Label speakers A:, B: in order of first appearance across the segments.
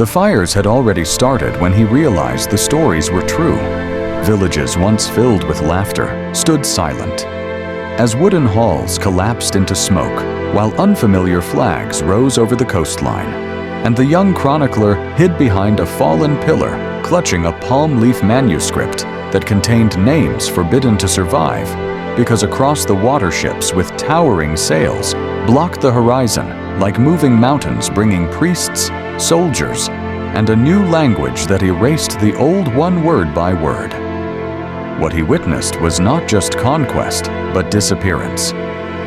A: The fires had already started when he realized the stories were true. Villages once filled with laughter stood silent, as wooden halls collapsed into smoke, while unfamiliar flags rose over the coastline, and the young chronicler hid behind a fallen pillar, clutching a palm leaf manuscript that contained names forbidden to survive, because across the waterships with towering sails blocked the horizon like moving mountains bringing priests, soldiers, and a new language that erased the old one word by word. What he witnessed was not just conquest, but disappearance.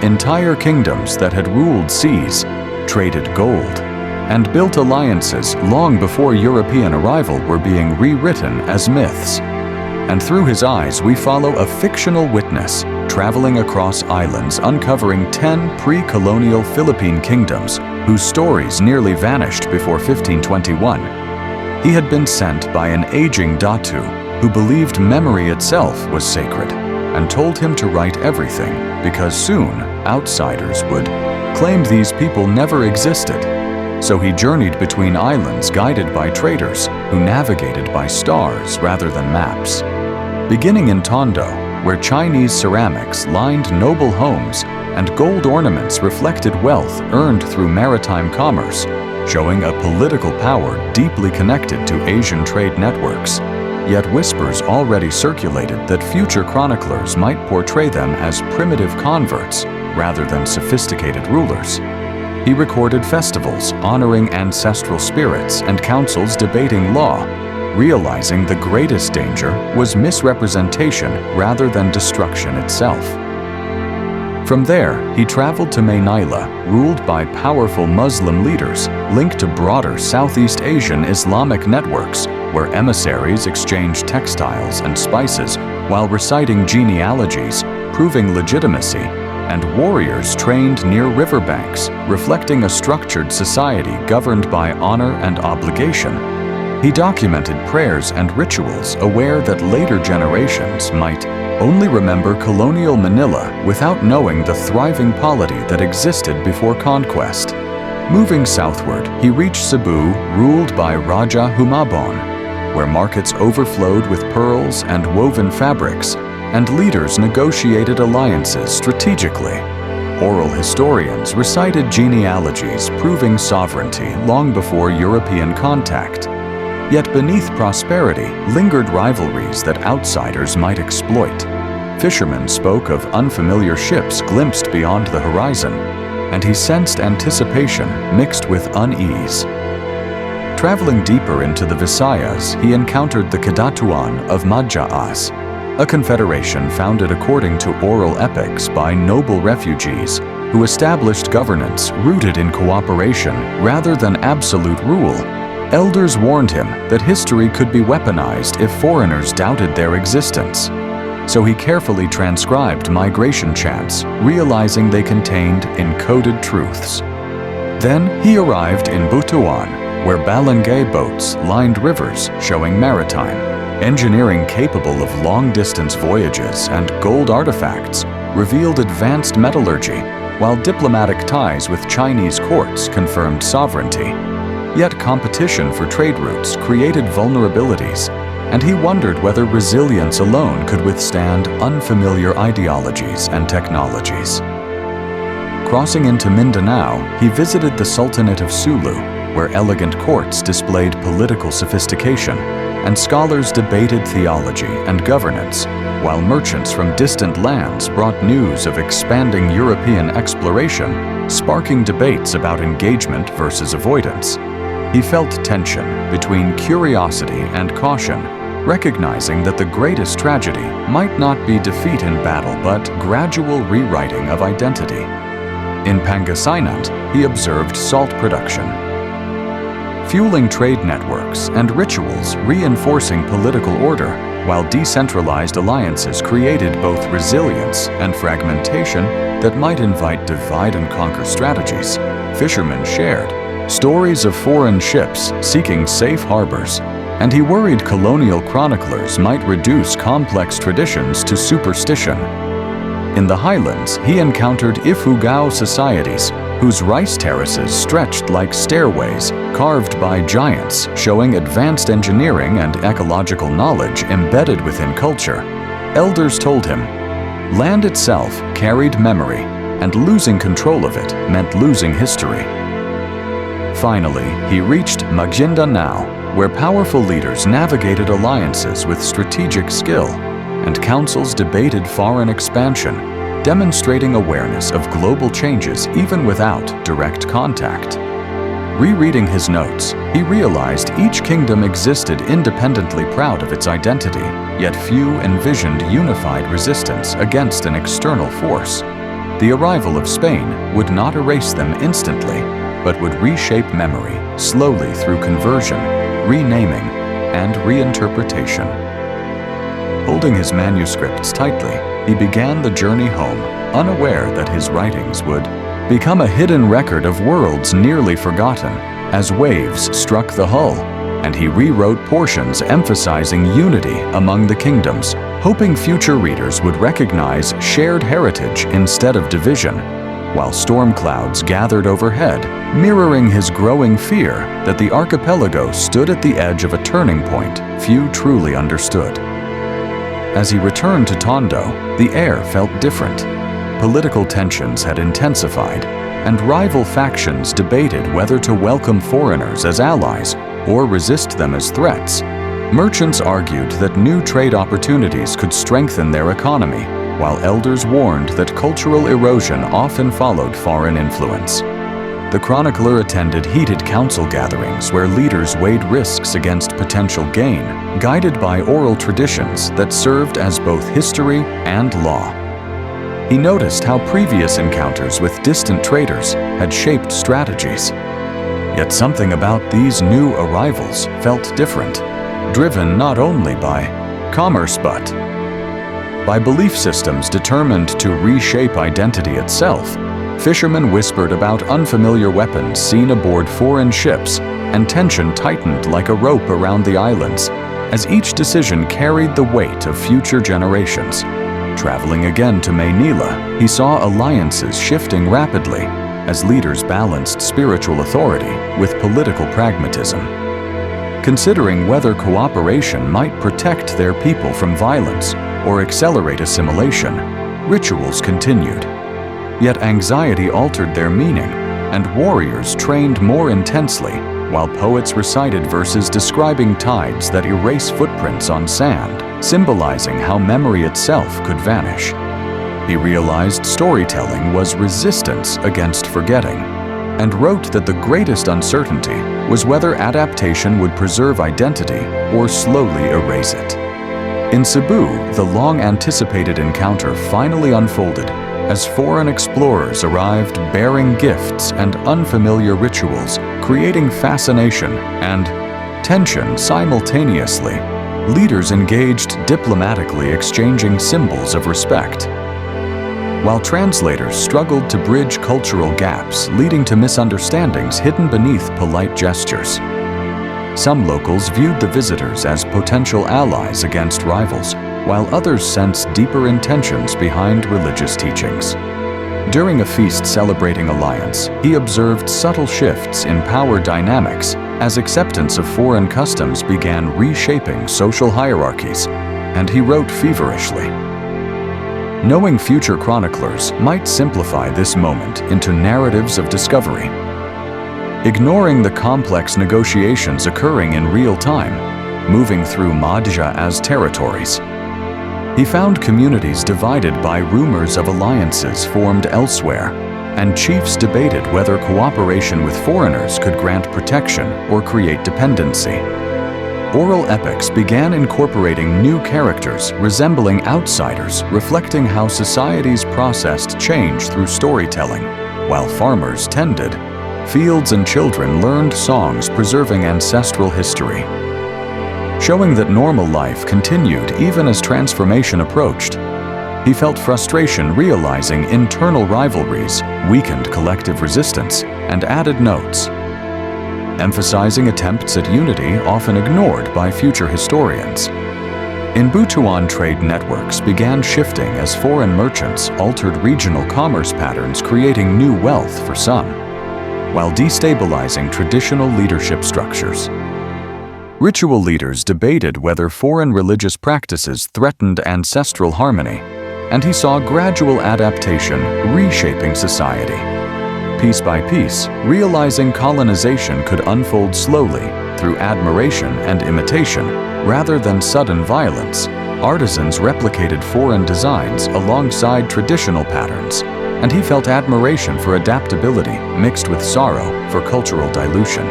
A: Entire kingdoms that had ruled seas, traded gold, and built alliances long before European arrival were being rewritten as myths. And through his eyes we follow a fictional witness traveling across islands, uncovering 10 pre-colonial Philippine kingdoms whose stories nearly vanished before 1521. He had been sent by an aging Datu who believed memory itself was sacred and told him to write everything because soon outsiders would claim these people never existed. So he journeyed between islands guided by traders who navigated by stars rather than maps. Beginning in Tondo, where Chinese ceramics lined noble homes and gold ornaments reflected wealth earned through maritime commerce, showing a political power deeply connected to Asian trade networks. Yet whispers already circulated that future chroniclers might portray them as primitive converts rather than sophisticated rulers. He recorded festivals honoring ancestral spirits and councils debating law, realizing the greatest danger was misrepresentation rather than destruction itself. From there, he traveled to Manila, ruled by powerful Muslim leaders linked to broader Southeast Asian Islamic networks, where emissaries exchanged textiles and spices while reciting genealogies, proving legitimacy, and warriors trained near riverbanks, reflecting a structured society governed by honor and obligation. He documented prayers and rituals, aware that later generations might only remember colonial Manila without knowing the thriving polity that existed before conquest. Moving southward, he reached Cebu, ruled by Raja Humabon, where markets overflowed with pearls and woven fabrics, and leaders negotiated alliances strategically. Oral historians recited genealogies proving sovereignty long before European contact. Yet beneath prosperity lingered rivalries that outsiders might exploit. Fishermen spoke of unfamiliar ships glimpsed beyond the horizon, and he sensed anticipation mixed with unease. Traveling deeper into the Visayas, he encountered the Kadatuan of Madjaas, a confederation founded according to oral epics by noble refugees who established governance rooted in cooperation rather than absolute rule. Elders warned him that history could be weaponized if foreigners doubted their existence. So he carefully transcribed migration chants, realizing they contained encoded truths. Then he arrived in Butuan, where balangay boats lined rivers showing maritime, engineering capable of long-distance voyages, and gold artifacts revealed advanced metallurgy, while diplomatic ties with Chinese courts confirmed sovereignty. Yet competition for trade routes created vulnerabilities, and he wondered whether resilience alone could withstand unfamiliar ideologies and technologies. Crossing into Mindanao, he visited the Sultanate of Sulu, where elegant courts displayed political sophistication, and scholars debated theology and governance, while merchants from distant lands brought news of expanding European exploration, sparking debates about engagement versus avoidance. He felt tension between curiosity and caution, recognizing that the greatest tragedy might not be defeat in battle but gradual rewriting of identity. In Pangasinan, he observed salt production, fueling trade networks and rituals reinforcing political order, while decentralized alliances created both resilience and fragmentation that might invite divide-and-conquer strategies. Fishermen shared stories of foreign ships seeking safe harbors, and he worried colonial chroniclers might reduce complex traditions to superstition. In the highlands, he encountered Ifugao societies whose rice terraces stretched like stairways carved by giants, showing advanced engineering and ecological knowledge embedded within culture. Elders told him, land itself carried memory, and losing control of it meant losing history. Finally, he reached Maguindanao, where powerful leaders navigated alliances with strategic skill, and councils debated foreign expansion, demonstrating awareness of global changes even without direct contact. Rereading his notes, he realized each kingdom existed independently proud of its identity, yet few envisioned unified resistance against an external force. The arrival of Spain would not erase them instantly, but would reshape memory slowly through conversion, renaming, and reinterpretation. Holding his manuscripts tightly, he began the journey home, unaware that his writings would become a hidden record of worlds nearly forgotten as waves struck the hull, and he rewrote portions emphasizing unity among the kingdoms, hoping future readers would recognize shared heritage instead of division, while storm clouds gathered overhead, mirroring his growing fear that the archipelago stood at the edge of a turning point few truly understood. As he returned to Tondo, the air felt different. Political tensions had intensified, and rival factions debated whether to welcome foreigners as allies or resist them as threats. Merchants argued that new trade opportunities could strengthen their economy, while elders warned that cultural erosion often followed foreign influence. The chronicler attended heated council gatherings where leaders weighed risks against potential gain, guided by oral traditions that served as both history and law. He noticed how previous encounters with distant traders had shaped strategies. Yet something about these new arrivals felt different, driven not only by commerce but by belief systems determined to reshape identity itself. Fishermen whispered about unfamiliar weapons seen aboard foreign ships, and tension tightened like a rope around the islands, as each decision carried the weight of future generations. Traveling again to Manila, he saw alliances shifting rapidly as leaders balanced spiritual authority with political pragmatism. Considering whether cooperation might protect their people from violence or accelerate assimilation, rituals continued. Yet anxiety altered their meaning, and warriors trained more intensely, while poets recited verses describing tides that erase footprints on sand, symbolizing how memory itself could vanish. He realized storytelling was resistance against forgetting, and wrote that the greatest uncertainty was whether adaptation would preserve identity or slowly erase it. In Cebu, the long-anticipated encounter finally unfolded as foreign explorers arrived bearing gifts and unfamiliar rituals, creating fascination and tension simultaneously. Leaders engaged diplomatically, exchanging symbols of respect, while translators struggled to bridge cultural gaps, leading to misunderstandings hidden beneath polite gestures. Some locals viewed the visitors as potential allies against rivals, while others sensed deeper intentions behind religious teachings. During a feast celebrating alliance, he observed subtle shifts in power dynamics as acceptance of foreign customs began reshaping social hierarchies, and he wrote feverishly. Knowing future chroniclers might simplify this moment into narratives of discovery, ignoring the complex negotiations occurring in real time, moving through Madhya as territories. He found communities divided by rumors of alliances formed elsewhere, and chiefs debated whether cooperation with foreigners could grant protection or create dependency. Oral epics began incorporating new characters resembling outsiders, reflecting how societies processed change through storytelling, while farmers tended. Fields and children learned songs preserving ancestral history, showing that normal life continued even as transformation approached. He felt frustration realizing internal rivalries weakened collective resistance and added notes, emphasizing attempts at unity often ignored by future historians. In Butuan, trade networks began shifting as foreign merchants altered regional commerce patterns, creating new wealth for some. while destabilizing traditional leadership structures. Ritual leaders debated whether foreign religious practices threatened ancestral harmony, and he saw gradual adaptation reshaping society. Piece by piece, realizing colonization could unfold slowly through admiration and imitation rather than sudden violence, artisans replicated foreign designs alongside traditional patterns, and he felt admiration for adaptability mixed with sorrow for cultural dilution.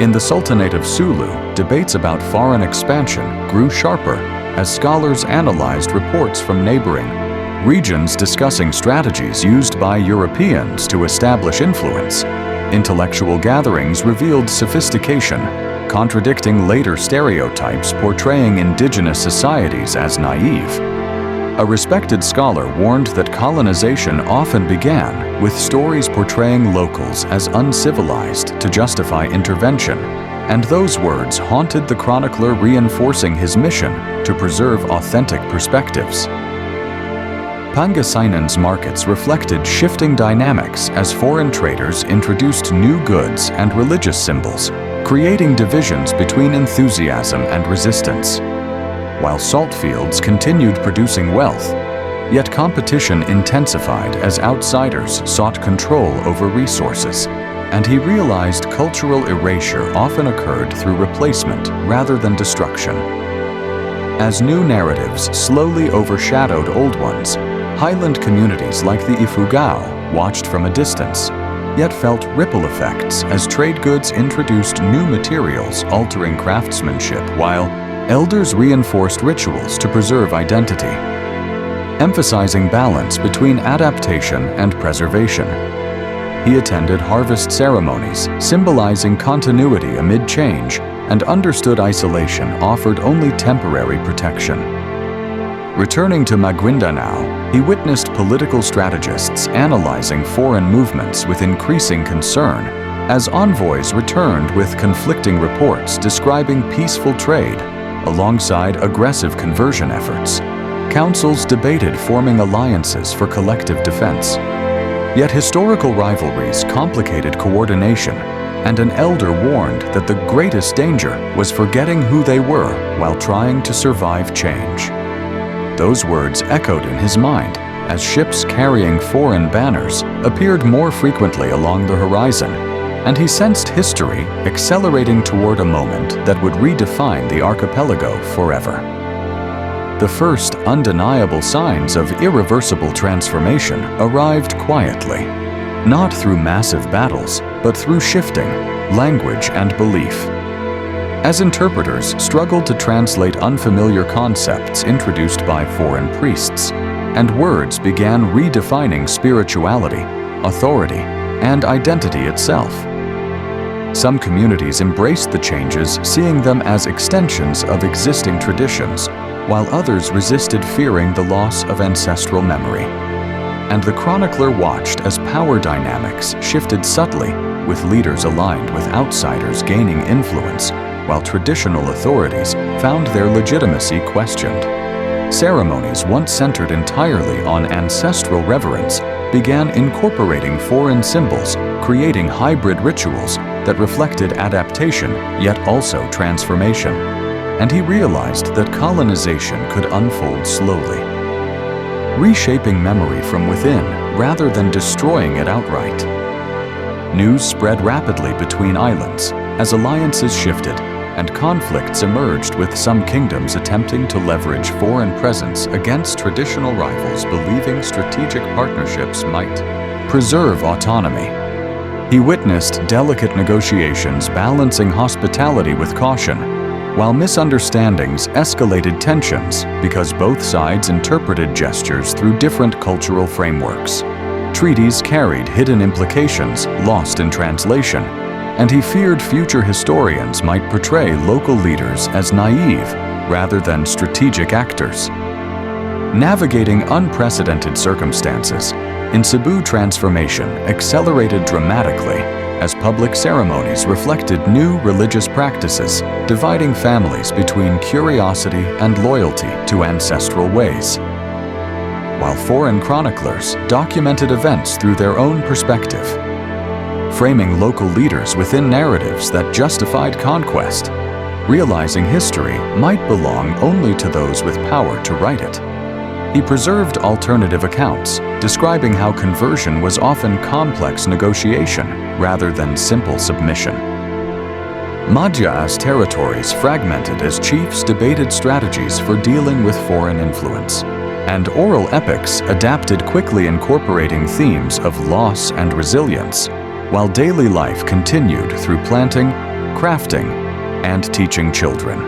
A: In the Sultanate of Sulu, debates about foreign expansion grew sharper as scholars analyzed reports from neighboring regions discussing strategies used by Europeans to establish influence. Intellectual gatherings revealed sophistication, contradicting later stereotypes portraying indigenous societies as naive. A respected scholar warned that colonization often began with stories portraying locals as uncivilized to justify intervention, and those words haunted the chronicler, reinforcing his mission to preserve authentic perspectives. Pangasinan's markets reflected shifting dynamics as foreign traders introduced new goods and religious symbols, creating divisions between enthusiasm and resistance. While salt fields continued producing wealth, yet competition intensified as outsiders sought control over resources, and he realized cultural erasure often occurred through replacement rather than destruction. As new narratives slowly overshadowed old ones, highland communities like the Ifugao watched from a distance, yet felt ripple effects as trade goods introduced new materials altering craftsmanship, while elders reinforced rituals to preserve identity, emphasizing balance between adaptation and preservation. He attended harvest ceremonies, symbolizing continuity amid change, and understood isolation offered only temporary protection. Returning to Maguindanao, he witnessed political strategists analyzing foreign movements with increasing concern, as envoys returned with conflicting reports describing peaceful trade alongside aggressive conversion efforts. Councils debated forming alliances for collective defense. Yet historical rivalries complicated coordination, and an elder warned that the greatest danger was forgetting who they were while trying to survive change. Those words echoed in his mind as ships carrying foreign banners appeared more frequently along the horizon, and he sensed history accelerating toward a moment that would redefine the archipelago forever. The first undeniable signs of irreversible transformation arrived quietly, not through massive battles, but through shifting language and belief. As interpreters struggled to translate unfamiliar concepts introduced by foreign priests, and words began redefining spirituality, authority, and identity itself. Some communities embraced the changes, seeing them as extensions of existing traditions, while others resisted, fearing the loss of ancestral memory. And the chronicler watched as power dynamics shifted subtly, with leaders aligned with outsiders gaining influence, while traditional authorities found their legitimacy questioned. Ceremonies once centered entirely on ancestral reverence began incorporating foreign symbols, creating hybrid rituals that reflected adaptation yet also transformation. And he realized that colonization could unfold slowly, reshaping memory from within rather than destroying it outright. News spread rapidly between islands as alliances shifted and conflicts emerged, with some kingdoms attempting to leverage foreign presence against traditional rivals, believing strategic partnerships might preserve autonomy. He witnessed delicate negotiations balancing hospitality with caution, while misunderstandings escalated tensions because both sides interpreted gestures through different cultural frameworks. Treaties carried hidden implications lost in translation, and he feared future historians might portray local leaders as naive rather than strategic actors. Navigating unprecedented circumstances, in Cebu transformation accelerated dramatically as public ceremonies reflected new religious practices, dividing families between curiosity and loyalty to ancestral ways. While foreign chroniclers documented events through their own perspective, framing local leaders within narratives that justified conquest, realizing history might belong only to those with power to write it. He preserved alternative accounts, describing how conversion was often complex negotiation rather than simple submission. Madhya's territories fragmented as chiefs debated strategies for dealing with foreign influence, and oral epics adapted quickly, incorporating themes of loss and resilience, while daily life continued through planting, crafting, and teaching children.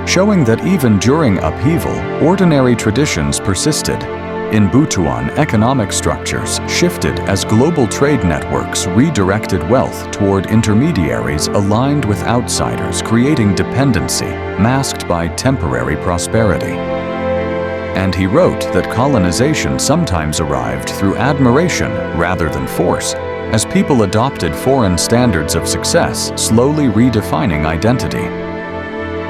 A: Showing that even during upheaval, ordinary traditions persisted. In Butuan, economic structures shifted as global trade networks redirected wealth toward intermediaries aligned with outsiders, creating dependency masked by temporary prosperity. And he wrote that colonization sometimes arrived through admiration rather than force, as people adopted foreign standards of success, slowly redefining identity.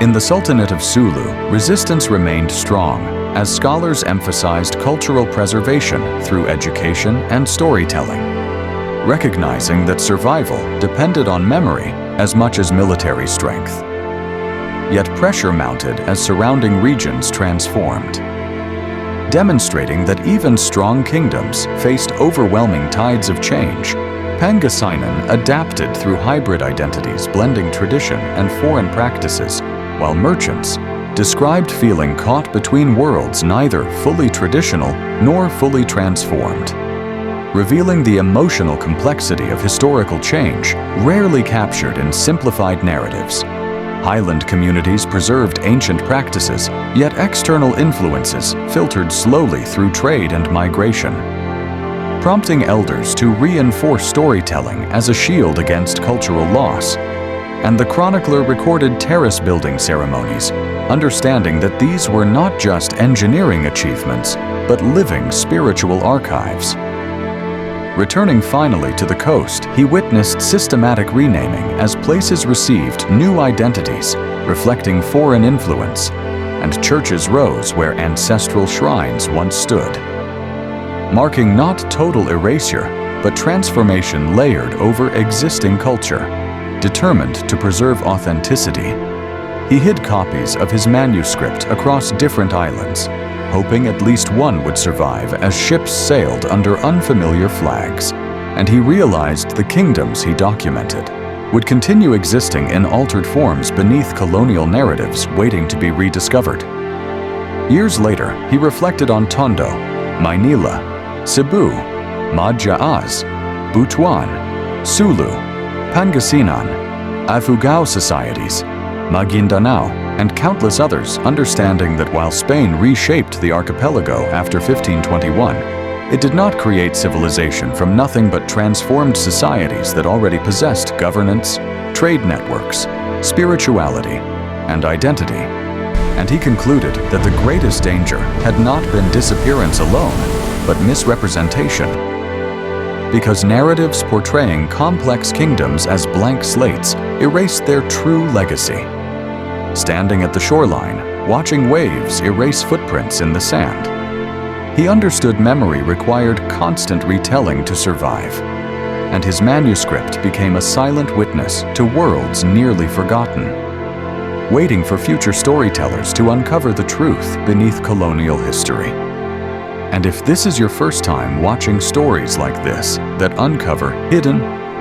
A: In the Sultanate of Sulu, resistance remained strong, as scholars emphasized cultural preservation through education and storytelling, recognizing that survival depended on memory as much as military strength. Yet pressure mounted as surrounding regions transformed, demonstrating that even strong kingdoms faced overwhelming tides of change. Pangasinan adapted through hybrid identities, blending tradition and foreign practices, while merchants described feeling caught between worlds, neither fully traditional nor fully transformed, revealing the emotional complexity of historical change rarely captured in simplified narratives. Highland communities preserved ancient practices, yet external influences filtered slowly through trade and migration, prompting elders to reinforce storytelling as a shield against cultural loss. And the chronicler recorded terrace-building ceremonies, understanding that these were not just engineering achievements, but living spiritual archives. Returning finally to the coast, he witnessed systematic renaming as places received new identities, reflecting foreign influence, and churches rose where ancestral shrines once stood, marking not total erasure, but transformation layered over existing culture. Determined to preserve authenticity, he hid copies of his manuscript across different islands, hoping at least one would survive as ships sailed under unfamiliar flags, and he realized the kingdoms he documented would continue existing in altered forms beneath colonial narratives waiting to be rediscovered. Years later, he reflected on Tondo, Maynila, Cebu, Madhya's, Butuan, Sulu, Pangasinan, Ifugao societies, Maguindanao, and countless others, understanding that while Spain reshaped the archipelago after 1521, it did not create civilization from nothing but transformed societies that already possessed governance, trade networks, spirituality, and identity. And he concluded that the greatest danger had not been disappearance alone, but misrepresentation. Because narratives portraying complex kingdoms as blank slates erased their true legacy. Standing at the shoreline, watching waves erase footprints in the sand, he understood memory required constant retelling to survive, and his manuscript became a silent witness to worlds nearly forgotten, waiting for future storytellers to uncover the truth beneath colonial history. And if this is your first time watching stories like this that uncover hidden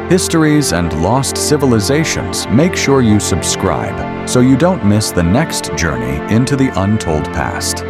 A: histories and lost civilizations, make sure you subscribe so you don't miss the next journey into the untold past.